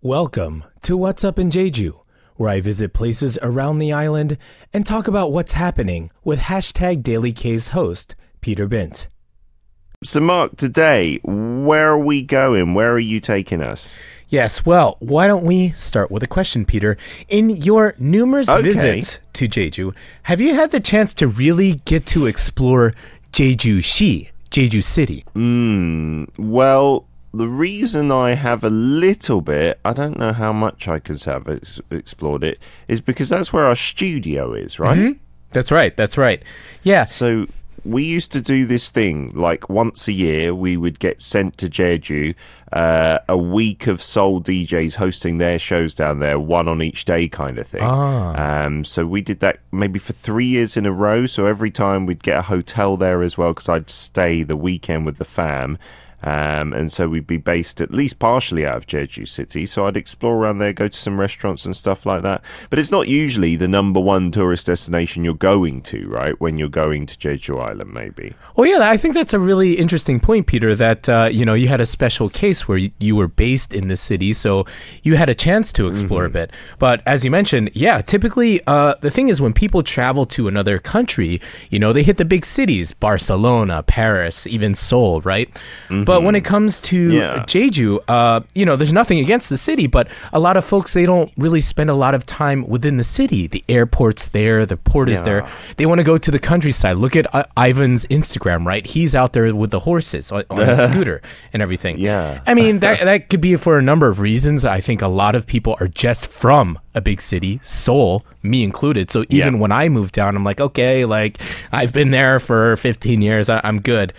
Welcome to What's Up in Jeju, where I visit places around the island and talk about what's happening with hashtag Daily K's host, Peter Bint. So Mark, today, where are we going? Where are you taking us? Yes, well, why don't we start with a question, Peter? In your numerous visits to Jeju, have you had the chance to really get to explore Jeju City? Well, the reason I have a little bit, I don't know how much I could have explored it, is because that's where our studio is, right? Mm-hmm. That's right. Yeah. So we used to do this thing, like once a year, we would get sent to Jeju, a week of Seoul DJs hosting their shows down there, one on each day kind of thing. So we did that maybe for 3 years in a row. So every time we'd get a hotel there as well, because I'd stay the weekend with the fam. And so we'd be based at least partially out of Jeju City. So I'd explore around there, go to some restaurants and stuff like that. But it's not usually the number one tourist destination you're going to, right? When you're going to Jeju Island, maybe. Well, yeah, I think that's a really interesting point, Peter, that, you had a special case where you were based in the city. So you had a chance to explore a bit. But as you mentioned, yeah, typically the thing is when people travel to another country, they hit the big cities, Barcelona, Paris, even Seoul, right? But when it comes to Jeju, there's nothing against the city, but a lot of folks, they don't really spend a lot of time within the city. The airport's there, the port is there. They want to go to the countryside. Look at Ivan's Instagram, right? He's out there with the horses on a scooter and everything. Yeah. I mean, that could be for a number of reasons. I think a lot of people are just from a big city, Seoul, me included. So even when I moved down, I'm like, okay, I've been there for 15 years. I'm good.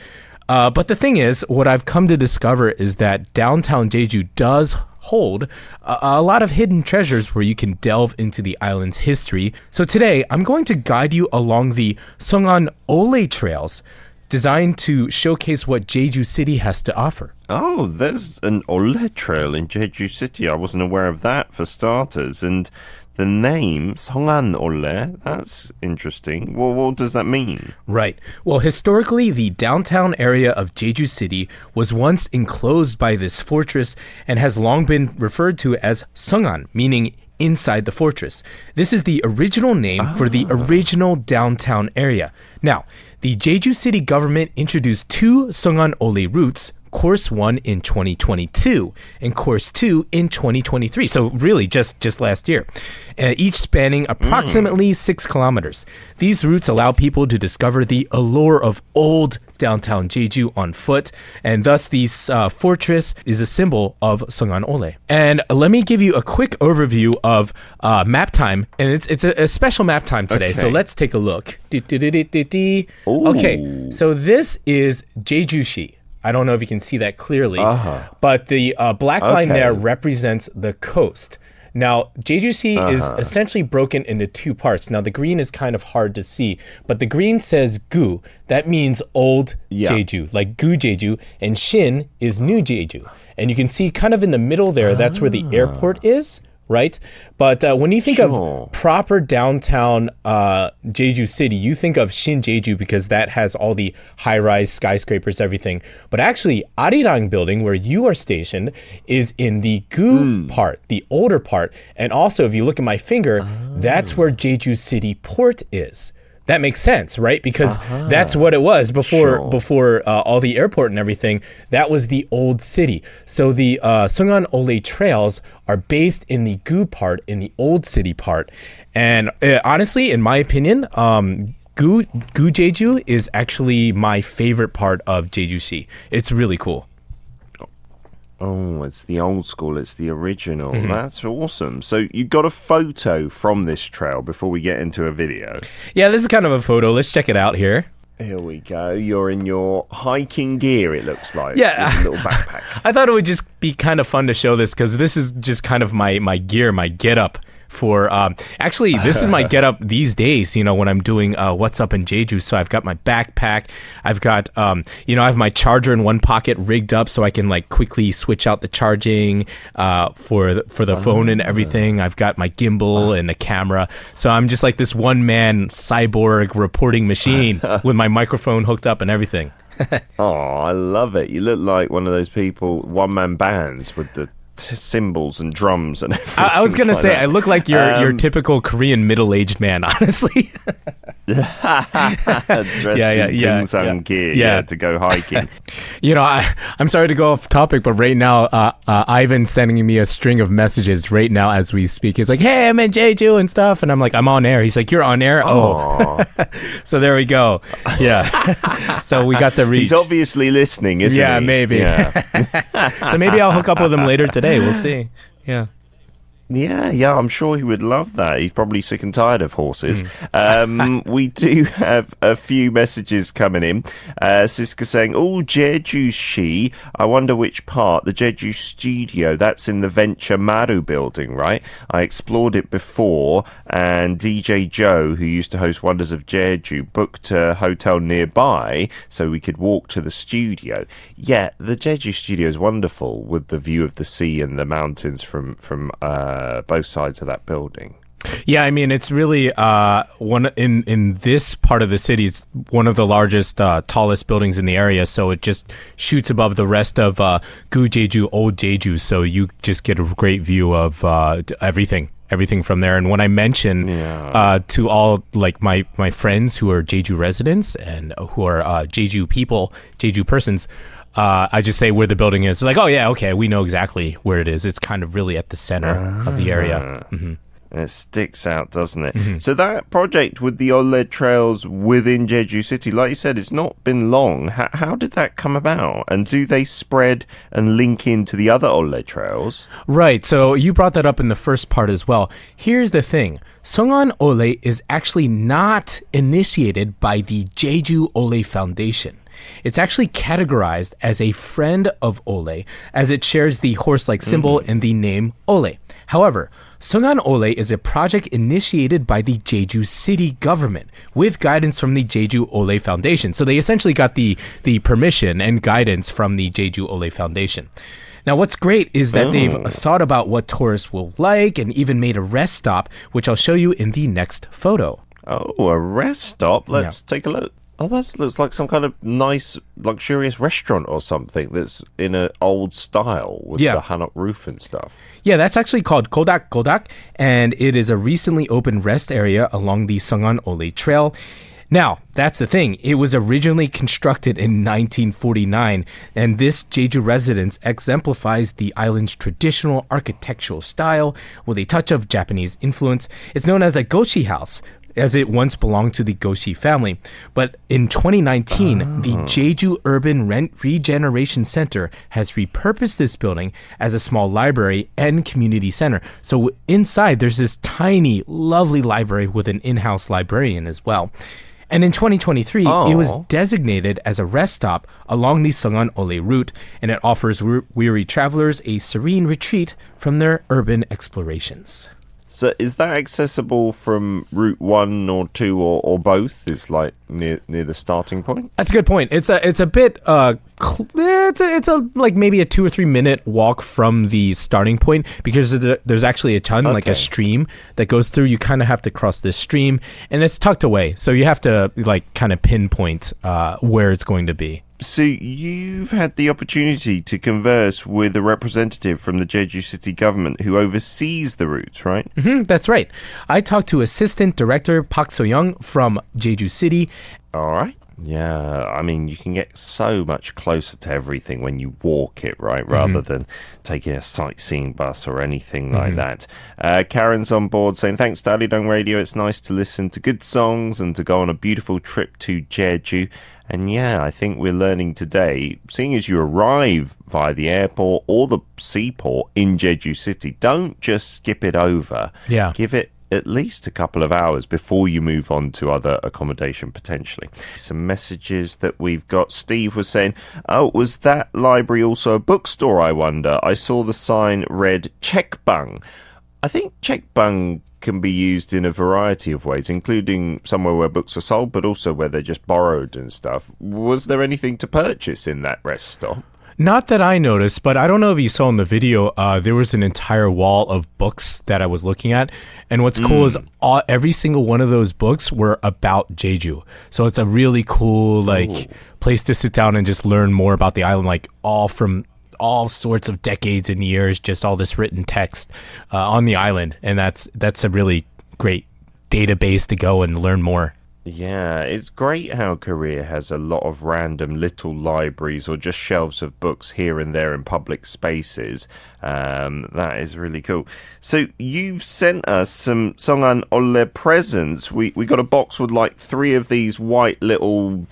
But the thing is, what I've come to discover is that downtown Jeju does hold a lot of hidden treasures where you can delve into the island's history. So today, I'm going to guide you along the Seongan Olle Trails, designed to showcase what Jeju City has to offer. Oh, there's an Olle Trail in Jeju City. I wasn't aware of that, for starters. And the name, Seongan Olle, that's interesting. Well, what does that mean? Right. Well, historically, the downtown area of Jeju City was once enclosed by this fortress and has long been referred to as Seongan, meaning inside the fortress. This is the original name for the original downtown area. Now, the Jeju City government introduced two Seongan Olle routes, Course 1 in 2022 and Course 2 in 2023. So really just last year, each spanning approximately 6 kilometers. These routes allow people to discover the allure of old downtown Jeju on foot, and thus this fortress is a symbol of Seongan Olle. And let me give you a quick overview of map time, and it's a special map time today. Okay. So let's take a look. Okay, so this is Jeju-shi. I don't know if you can see that clearly, but the black line there represents the coast. Now, Jeju-si is essentially broken into two parts. Now, the green is kind of hard to see, but the green says gu. That means old Jeju, like gu Jeju, and shin is new Jeju. And you can see kind of in the middle there, that's where the airport is. Right? But when you think of proper downtown Jeju City, you think of Shin Jeju because that has all the high-rise skyscrapers, everything. But actually, Arirang building, where you are stationed, is in the gu part, the older part. And also, if you look at my finger, that's where Jeju City Port is. That makes sense, right? Because that's what it was before all the airport and everything. That was the old city. So the Seongan Olle Trails are based in the gu part, in the old city part. And honestly, in my opinion, gu Jeju is actually my favorite part of Jeju-si. It's really cool. Oh, it's the old school. It's the original. That's awesome. So you got a photo from this trail before we get into a video? Yeah, this is kind of a photo. Let's check it out here. Here we go. You're in your hiking gear, it looks like. Yeah. With a little backpack. I thought it would just be kind of fun to show this because this is just kind of my gear, my get-up. For actually, this is my getup these days. When I'm doing What's Up in Jeju. So I've got my backpack. I've got I have my charger in one pocket rigged up so I can quickly switch out the charging for the phone and everything. I've got my gimbal and a camera. So I'm just like this one man cyborg reporting machine with my microphone hooked up and everything. Oh, I love it. You look like one of those people, one man bands with the cymbals and drums and everything. I was gonna like say, that. I look like your typical Korean middle-aged man, honestly. Dressed in Ding-sung gear to go hiking. I'm sorry to go off topic, but right now, Ivan's sending me a string of messages right now as we speak. He's like, hey, I'm in Jeju and stuff. And I'm like, I'm on air. He's like, you're on air? Oh. So there we go. Yeah. So we got the reach. He's obviously listening, isn't he? Yeah, maybe. Yeah. So maybe I'll hook up with him later today. We'll see. Yeah. Yeah, I'm sure he would love that. He's probably sick and tired of horses. We do have a few messages coming in. Siska saying, Jeju-shi. I wonder which part. The Jeju studio, that's in the Venture Maru building, right? I explored it before, and DJ Joe, who used to host Wonders of Jeju, booked a hotel nearby so we could walk to the studio. Yeah, the Jeju studio is wonderful with the view of the sea and the mountains from both sides of that building. Yeah, I mean, it's really one in this part of the city. It's one of the largest, tallest buildings in the area. So it just shoots above the rest of Gu Jeju, Old Jeju. So you just get a great view of everything from there. And when I mention to all like my friends who are Jeju residents and who are Jeju people, Jeju persons, I just say where the building is. It's like, oh yeah, okay, we know exactly where it is. It's kind of really at the center of the area. Mm-hmm. It sticks out, doesn't it? Mm-hmm. So that project with the Olle Trails within Jeju City, like you said, it's not been long. How did that come about? And do they spread and link into the other Olle Trails? Right, so you brought that up in the first part as well. Here's the thing. Seongan Olle is actually not initiated by the Jeju Olle Foundation. It's actually categorized as a friend of Olle, as it shares the horse-like symbol and the name Olle. However, Seongan Olle is a project initiated by the Jeju City government with guidance from the Jeju Olle Foundation. So they essentially got the permission and guidance from the Jeju Olle Foundation. Now, what's great is that they've thought about what tourists will like and even made a rest stop, which I'll show you in the next photo. Oh, a rest stop? Let's take a look. Oh, that looks like some kind of nice, luxurious restaurant or something that's in an old style with the hanok roof and stuff. Yeah, that's actually called Kodak, and it is a recently opened rest area along the Seongan Olle Trail. Now, that's the thing. It was originally constructed in 1949, and this Jeju residence exemplifies the island's traditional architectural style with a touch of Japanese influence. It's known as a Goshi house, as it once belonged to the Goshi family. But in 2019, the Jeju Urban Regeneration Center has repurposed this building as a small library and community center. So inside, there's this tiny, lovely library with an in-house librarian as well. And in 2023, it was designated as a rest stop along the Seongan Olle route, and it offers weary travelers a serene retreat from their urban explorations. So is that accessible from Route 1 or 2 or both? Is like near the starting point? That's a good point. It's a bit it's like maybe a 2 or 3 minute walk from the starting point, because there's actually a ton, like a stream that goes through. You kind of have to cross this stream, and it's tucked away, so you have to like kind of pinpoint where it's going to be. So you've had the opportunity to converse with a representative from the Jeju City government who oversees the routes, right? Mm-hmm, that's right. I talked to Assistant Director Park So-young from Jeju City. All right. Yeah, I mean, you can get so much closer to everything when you walk it, right? Rather than taking a sightseeing bus or anything like that. Karen's on board saying, thanks to Arirang Radio. It's nice to listen to good songs and to go on a beautiful trip to Jeju. And yeah, I think we're learning today, seeing as you arrive via the airport or the seaport in Jeju City, don't just skip it over. Yeah. Give it at least a couple of hours before you move on to other accommodation potentially. Some messages that we've got. Steve was saying, oh, was that library also a bookstore, I wonder? I saw the sign read Checkbang. I think Checkbang can be used in a variety of ways, including somewhere where books are sold, but also where they're just borrowed and stuff. Was there anything to purchase in that rest stop? Not that I noticed, but I don't know if you saw in the video, there was an entire wall of books that I was looking at. And what's cool is every single one of those books were about Jeju. So it's a really cool place to sit down and just learn more about the island, like all from all sorts of decades and years, just all this written text on the island. And that's a really great database to go and learn more. Yeah, it's great how Korea has a lot of random little libraries or just shelves of books here and there in public spaces. That is really cool. So you've sent us some Seongan Olle presents. We got a box with like 3 of these white little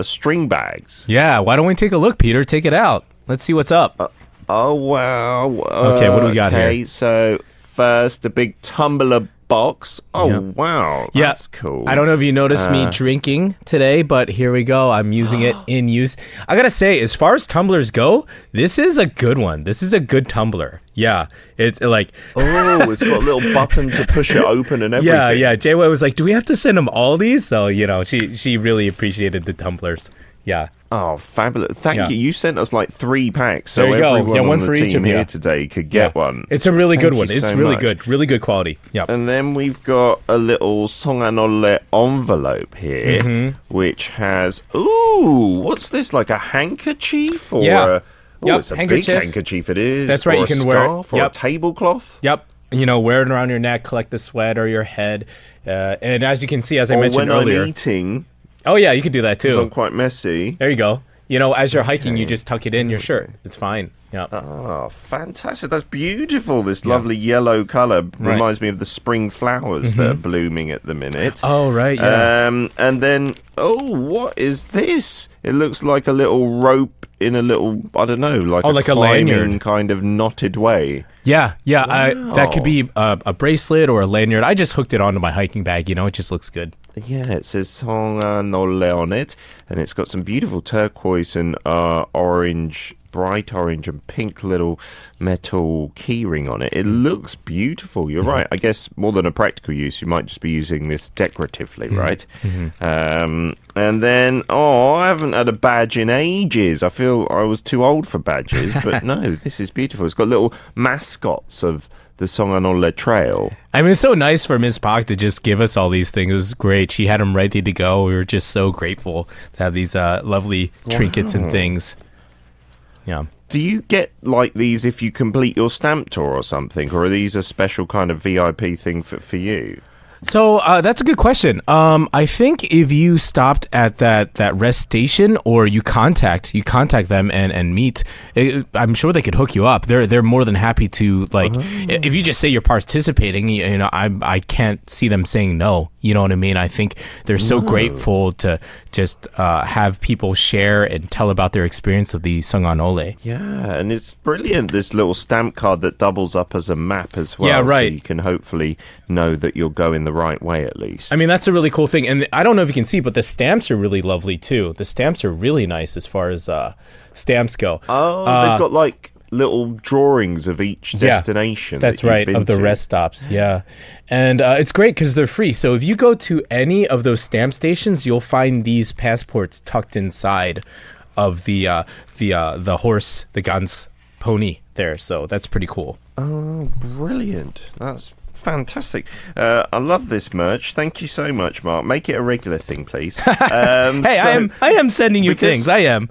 string bags. Yeah, why don't we take a look, Peter? Take it out. Let's see what's up. Oh, wow. Okay, what do we got here? Okay, so first, a big tumbler box. Oh, wow. That's cool. I don't know if you noticed me drinking today, but here we go. I'm using it in use. I gotta say, as far as tumblers go, this is a good one. This is a good tumbler. Yeah. It's like... Oh, it's got a little button to push it open and everything. Yeah. Jay was like, do we have to send him all these? So, she really appreciated the tumblers. Yeah. Oh, fabulous. Thank you. You sent us like 3 packs. So there you everyone go. on one the for team each of you here today could get one. It's a really good one. Thank you It's so really much. good. Really good quality. Yeah. And then we've got a little Seongan Olle envelope here, which has, what's this? Like a handkerchief? Or it's a big handkerchief it is. That's right. Or You can a scarf wear it. or a tablecloth. Yep. Wear it around your neck, collect the sweat or your head. And as you can see, as I mentioned earlier. When I'm eating. Oh, yeah, you could do that too. Because I'm quite messy. There you go. As you're hiking, you just tuck it in your shirt. It's fine. Yeah. Oh, fantastic. That's beautiful. This lovely yellow color reminds me of the spring flowers that are blooming at the minute. Oh, right, yeah. And then, what is this? It looks like a little rope in a little, I don't know, like a lanyard kind of knotted way. Yeah. Wow. That could be a bracelet or a lanyard. I just hooked it onto my hiking bag. It just looks good. Yeah, it says Seongan Olle on it, and it's got some beautiful turquoise and orange, bright orange and pink little metal keyring on it. It looks beautiful. You're right. I guess more than a practical use, you might just be using this decoratively, right? And then, I haven't had a badge in ages. I feel I was too old for badges, but no, this is beautiful. It's got little mascots of the Seongan Olle Trail. I mean, it's so nice for Ms. Park to just give us all these things. It was great. She had them ready to go. We were just so grateful to have these lovely trinkets and things. Yeah. Do you get like these if you complete your stamp tour or something, or are these a special kind of VIP thing for you? So that's a good question. I think if you stopped at that rest station or you contact them and meet, I'm sure they could hook you up. They're more than happy to if you just say you're participating. I can't see them saying no. You know what I mean? I think they're so grateful to just have people share and tell about their experience of the Seongan Olle. Yeah, and it's brilliant. This little stamp card that doubles up as a map as well. Yeah, right. So you can hopefully know that you're going the right way at least. I mean, that's a really cool thing. And I don't know if you can see, but the stamps are really lovely too. The stamps are really nice as far as stamps go. Oh, they've got like little drawings of each destination. That's right, of the rest stops. Yeah. And it's great because they're free. So if you go to any of those stamp stations, you'll find these passports tucked inside of the horse, the Gans pony there. So that's pretty cool. Oh, brilliant. That's fantastic. I love this merch. Thank you so much, Mark. Make it a regular thing, please. Hey, I am sending you things. I am,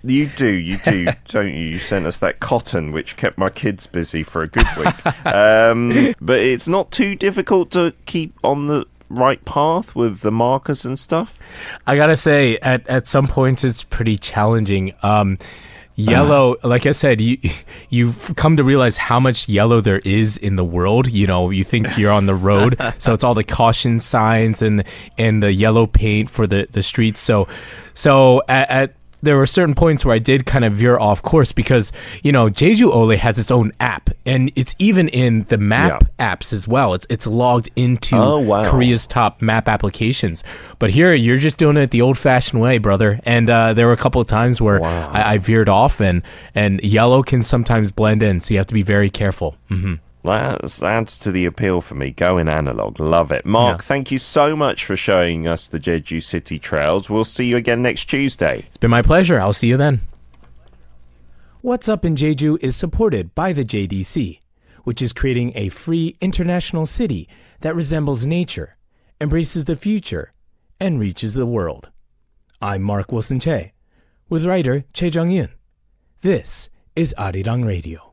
You do, don't you? You sent us that cotton, which kept my kids busy for a good week. But it's not too difficult to keep on the right path with the markers and stuff. I gotta say, at some points, it's pretty challenging. Yellow, like I said, you've come to realize how much yellow there is in the world. You think you're on the road, so it's all the caution signs and the yellow paint for the streets. So at there were certain points where I did kind of veer off course because, Jeju Olle has its own app, and it's even in the map apps as well. It's logged into Korea's top map applications. But here, you're just doing it the old-fashioned way, brother. And there were a couple of times where I veered off, and yellow can sometimes blend in, so you have to be very careful. Mm-hmm. That adds to the appeal for me. Going analog. Love it. Mark, thank you so much for showing us the Jeju City trails. We'll see you again next Tuesday. It's been my pleasure. I'll see you then. What's Up in Jeju is supported by the JDC, which is creating a free international city that resembles nature, embraces the future, and reaches the world. I'm Mark Wilson-Che, with writer Chae Jung-yoon. This is Arirang Radio.